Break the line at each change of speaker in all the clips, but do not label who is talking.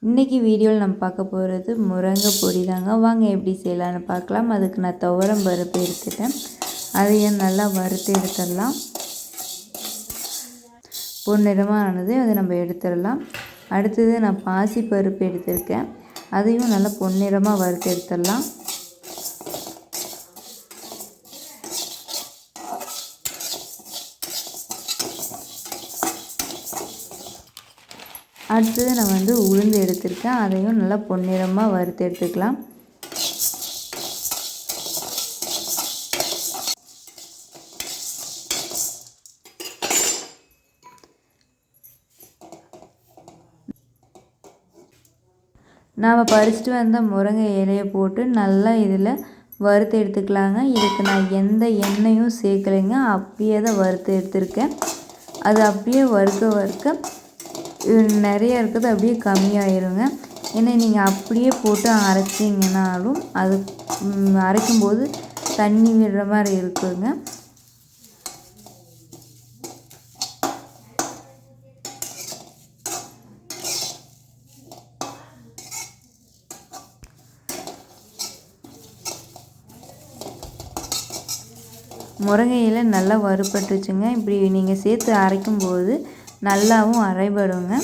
இன்றைக்கி வீடியோவில் நம்ம பார்க்க போகிறது முருங்கை பொடி தாங்க. வாங்க எப்படி செய்யலான்னு பார்க்கலாம். அதுக்கு நான் துவரம் பருப்பு எடுத்துட்டேன். அதையும் நல்லா வறுத்து எடுத்துடலாம். பொன்னிறமாக ஆனது அதை நம்ம எடுத்துடலாம். அடுத்தது நான் பாசி பருப்பு எடுத்திருக்கேன். அதையும் நல்லா பொன்னிறமாக வறுத்து எடுத்துடலாம். அடுத்தது நான் உளுந்து எடுத்திருக்கேன். அதையும் நல்லா பொன்னிறமாக வறுத்து எடுத்துக்கலாம். நாம் பறிச்சுட்டு வந்த முருங்கை இலையை போட்டு நல்லா இதில் வறுத்து எடுத்துக்கலாங்க. இதுக்கு நான் எந்த எண்ணெயும் சேர்க்கலைங்க. அப்படியே தான் வறுத்து எடுத்திருக்கேன். அது அப்படியே வறுக்க நிறைய இருக்குது, அப்படியே கம்மியாயிருங்க. ஏன்னா நீங்கள் அப்படியே போட்டு அரைச்சிங்கனாலும் அது அரைக்கும்போது தண்ணி விடுற மாதிரி இருக்குங்க. முருங்கையில் நல்லா வறுபட்டுச்சுங்க. இப்படி நீங்கள் சேர்த்து அரைக்கும்போது நல்லாவும் அரைபடுங்க.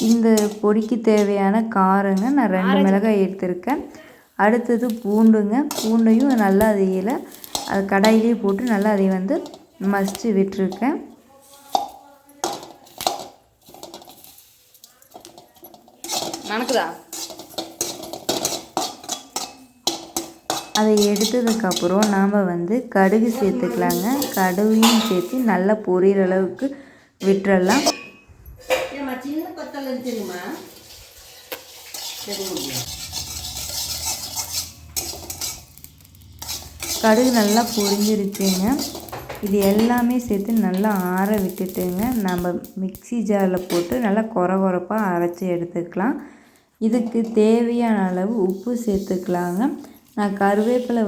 இந்த பொடிக்கு தேவையான காரங்க நான் 2 மிளகாய் எடுத்திருக்கேன். அடுத்தது பூண்டுங்க. பூண்டையும் நல்லா அதையில் அது கடாயிலே போட்டு நல்லா அதை மசிச்சு விட்டுருக்கேன்.
மணக்குதா?
அதை எடுத்ததுக்கப்புறம் நாம் கடுகு சேர்த்துக்கலாங்க. கடுகையும் சேர்த்து நல்லா பொரியிற அளவுக்கு விட்டுறலாம். கடுகு நல்லா பொரிஞ்சிருச்சுங்க. இது எல்லாமே சேர்த்து நல்லா ஆற விட்டுட்டுங்க நம்ம மிக்ஸி ஜாரில் போட்டு நல்லா கொரப்பாக அரைச்சி எடுத்துக்கலாம். இதுக்கு தேவையான அளவு உப்பு சேர்த்துக்கலாங்க. நான் கருவேப்பிலை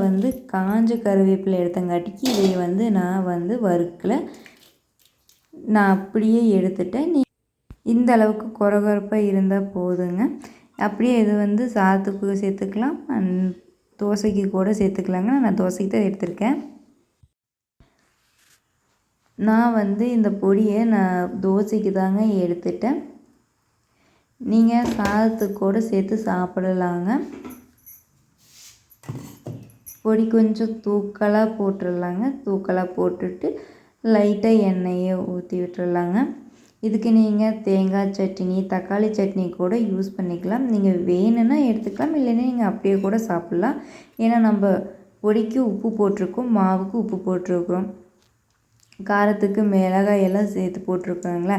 காஞ்ச கருவேப்பிலை எடுத்தங்காட்டிக்கு இதை நான் வறுக்கலை. நான் அப்படியே எடுத்துட்டேன். இந்த அளவுக்கு கொரப்பாக இருந்தால் போதுங்க. அப்படியே இது சாதத்துக்கு சேர்த்துக்கலாம், தோசைக்கு கூட சேர்த்துக்கலாங்க. நான் தோசைக்கு தான் எடுத்திருக்கேன். நான் இந்த பொடியை நான் தோசைக்கு தாங்க எடுத்துட்டேன். நீங்கள் சாதத்துக்கு கூட சேர்த்து சாப்பிடலாங்க. பொடி கொஞ்சம் தூக்கலாக போட்டுடலாங்க. தூக்கலாக போட்டுட்டு லைட்டாக எண்ணெயை ஊற்றி விட்டுறலாங்க. இதுக்கு நீங்கள் தேங்காய் சட்னி, தக்காளி சட்னி கூட யூஸ் பண்ணிக்கலாம். நீங்கள் வேணும்னா எடுத்துக்கலாம், இல்லைன்னா நீங்கள் அப்படியே கூட சாப்பிட்லாம். ஏன்னா நம்ம பொடிக்கு உப்பு போட்டிருக்கோம், மாவுக்கு உப்பு போட்டிருக்கிறோம், காரத்துக்கு மிளகாய் எல்லாம் சேர்த்து போட்டிருக்காங்களே,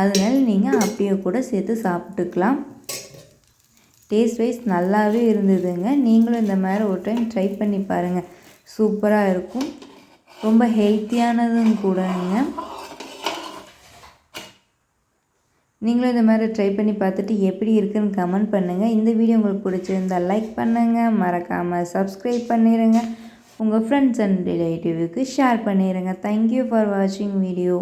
அதனால நீங்கள் அப்படியே கூட சேர்த்து சாப்பிட்டுக்கலாம். டேஸ்ட் வைஸ் நல்லாவே இருந்ததுங்க. நீங்களும் இந்த மாதிரி ஒரு டைம் ட்ரை பண்ணி பாருங்கள். சூப்பராக இருக்கும். ரொம்ப ஹெல்த்தியானதும் கூடங்க. நீங்களும் இந்த மாதிரி ட்ரை பண்ணி பார்த்துட்டு எப்படி இருக்குதுன்னு கமெண்ட் பண்ணுங்கள். இந்த வீடியோ உங்களுக்கு பிடிச்சிருந்தால் லைக் பண்ணுங்கள். மறக்காமல் சப்ஸ்கிரைப் பண்ணிடுங்க. உங்கள் ஃப்ரெண்ட்ஸ் அண்ட் ரிலேட்டிவ்க்கு ஷேர் பண்ணிடுங்க. தேங்க்யூ ஃபார் வாட்சிங் வீடியோ.